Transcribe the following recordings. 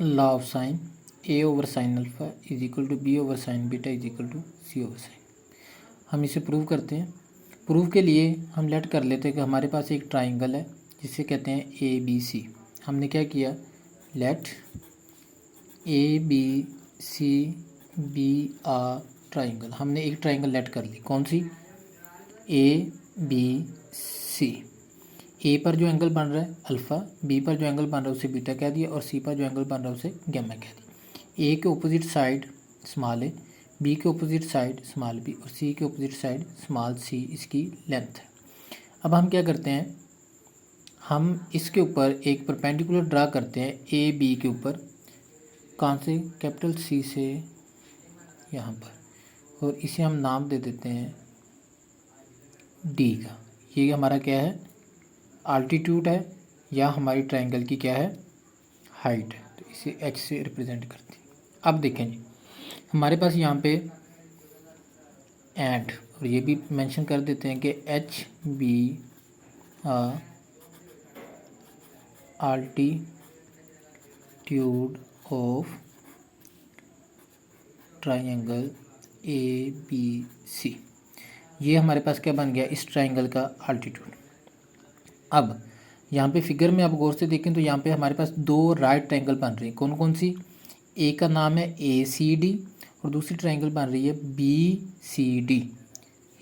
Law of sine A over sine alpha is equal to B over sine beta is equal to C over sine. हम इसे prove करते हैं। Prove के लिए हम late कर लेते हैं कि हमारे पास एक ट्राइंगल है जिसे कहते हैं ए बी सी। हमने क्या किया, let A B C be a triangle. हमने एक ट्राइंगल लेट कर ली, कौन सी, ए बी सी। ए पर जो एंगल बन रहा है अल्फ़ा, बी पर जो एंगल बन रहा है उसे बीटा कह दिया, और सी पर जो एंगल बन रहा है उसे गैमा कह दिया। ए के अपोजिट साइड स्मॉल ए, बी के अपोजिट साइड स्मॉल बी, और सी के अपोजिट साइड स्मॉल सी इसकी लेंथ है। अब हम क्या करते हैं, हम इसके ऊपर एक परपेंडिकुलर ड्रा करते हैं ए बी के ऊपर। कहाँ से, कैपिटल सी से यहाँ पर, और इसे हम नाम दे देते हैं डी का। ये हमारा क्या है, आल्टीट्यूड है, या हमारी ट्रायंगल की क्या है, हाइट है। तो इसे एच से रिप्रेजेंट करते हैं। अब देखें जी, हमारे पास यहाँ पे एंड, और ये भी मेंशन कर देते हैं कि H B altitude of triangle A B C. ये हमारे पास क्या बन गया, इस ट्रायंगल का आल्टीट्यूड। अब यहाँ पे फिगर में आप गौर से देखें तो यहाँ पे हमारे पास दो राइट ट्रायंगल बन रही है। कौन कौन सी, ए का नाम है ए सी डी, और दूसरी ट्रायंगल बन रही है B C D.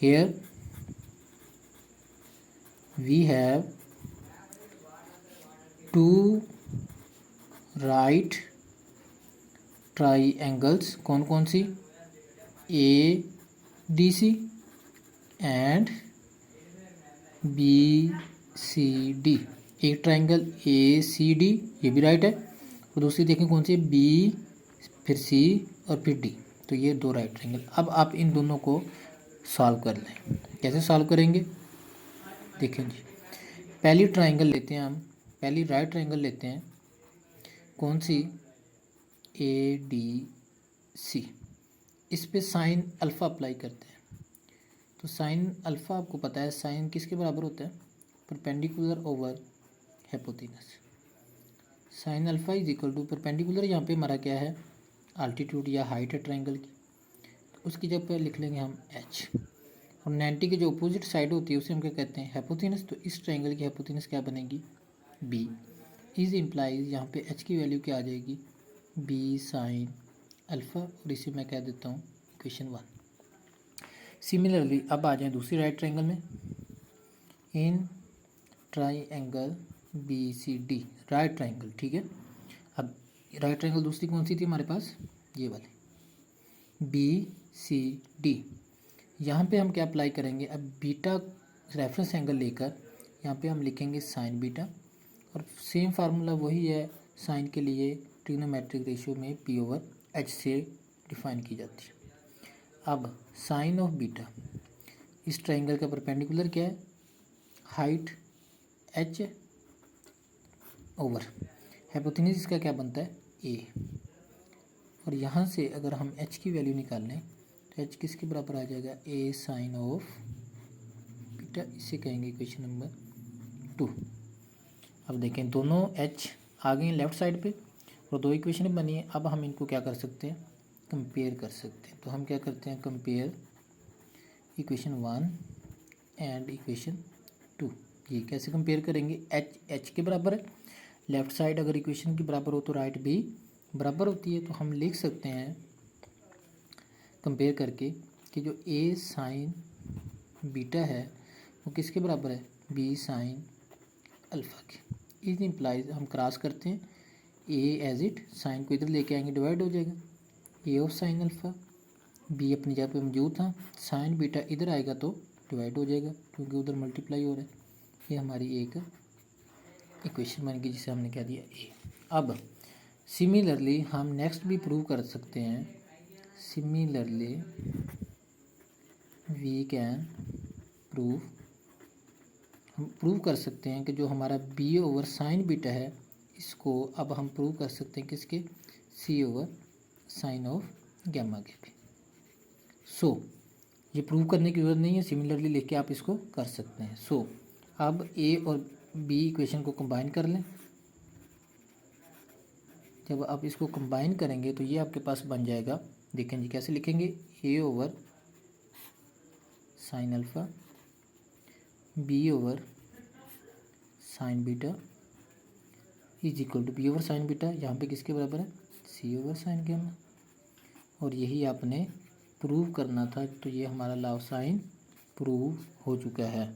Here we have two right triangles, कौन कौन सी, A D C and B C D. एक ट्रायंगल ए सी डी, ये भी राइट है, और दूसरी देखें कौन सी, बी फिर सी और फिर डी। तो ये दो राइट ट्रायंगल। अब आप इन दोनों को सॉल्व कर लें। कैसे सॉल्व करेंगे, देखें जी, पहली ट्रायंगल लेते हैं हम, पहली राइट ट्रायंगल लेते हैं, कौन सी, ए डी सी। इस पे साइन अल्फ़ा अप्लाई करते हैं। तो साइन अल्फ़ा आपको पता है, साइन किसके बराबर होता है, perpendicular over hypotenuse. Sine alpha is equal to perpendicular, यहाँ पे हमारा क्या है, आल्टीट्यूड या हाइट है ट्रायंगल की, तो उसकी जगह पे लिख लेंगे हम एच। और 90 की जो अपोजिट साइड होती है उसे हम क्या कहते हैं, हाइपोटेनस। तो इस ट्रायंगल की हाइपोटेनस क्या बनेगी, बी। इज इम्प्लाइज यहाँ पे एच की वैल्यू क्या आ जाएगी, बी साइन अल्फ़ा, और इसे मैं कह देता हूँ इक्वेशन 1। सिमिलरली अब आ जाए दूसरी राइट ट्रायंगल में, in triangle B C D, right triangle, ठीक है। अब राइट ट्रायंगल दूसरी कौन सी थी हमारे पास, ये वाली बी सी डी। यहाँ पे हम क्या अप्लाई करेंगे, अब बीटा रेफरेंस एंगल लेकर यहाँ पे हम लिखेंगे साइन बीटा, और सेम फार्मूला वही है साइन के लिए, ट्रिग्नोमेट्रिक रेशियो में पी ओवर एच से डिफाइन की जाती है। अब साइन ऑफ बीटा, इस ट्रायंगल का परपेंडिकुलर क्या है, हाइट एच ओवर हाइपोटेनस, इसका क्या बनता है, ए। और यहाँ से अगर हम एच की वैल्यू निकाल लें तो एच किसके बराबर आ जाएगा, ए साइन ऑफ बीटा, इसे कहेंगे इक्वेशन नंबर 2। अब देखें दोनों एच आ गए लेफ्ट साइड पे, और दो इक्वेशन बनी है। अब हम इनको क्या कर सकते हैं, कंपेयर कर सकते हैं। तो हम क्या करते हैं, कंपेयर इक्वेशन 1 एंड इक्वेशन 2। ये कैसे कंपेयर करेंगे, एच एच के बराबर है, लेफ्ट साइड अगर इक्वेशन की बराबर हो तो राइट भी बराबर होती है। तो हम लिख सकते हैं कंपेयर करके कि जो ए साइन बीटा है वो किसके बराबर है, बी साइन अल्फ़ा के। इज इम्प्लाइज हम क्रॉस करते हैं, ए एज इट, साइन को इधर लेके आएंगे डिवाइड हो जाएगा, ए ऑफ साइन अल्फ़ा, बी अपनी जगह पे मौजूद था, साइन बीटा इधर आएगा तो डिवाइड हो जाएगा क्योंकि उधर मल्टीप्लाई हो रहा है। ये हमारी एक इक्वेशन बन गई जिसे हमने कह दिया ए। अब सिमिलरली हम नेक्स्ट भी प्रूव कर सकते हैं, सिमिलरली वी कैन प्रूव, हम प्रूव कर सकते हैं कि जो हमारा बी ओवर साइन बीटा है इसको अब हम प्रूव कर सकते हैं किसके, सी ओवर साइन ऑफ गैमा के भी। सो ये प्रूव करने की ज़रूरत नहीं है, सिमिलरली लिख के आप इसको कर सकते हैं। सो अब ए और बी इक्वेशन को कंबाइन कर लें, जब आप इसको कंबाइन करेंगे तो ये आपके पास बन जाएगा, देखें जी कैसे लिखेंगे, A over sine alpha B over sine beta is equal to B over sine beta, यहाँ पे किसके बराबर है, सी ओवर साइन गैमा। और यही आपने प्रूव करना था, तो ये हमारा लॉ ऑफ साइन प्रूव हो चुका है।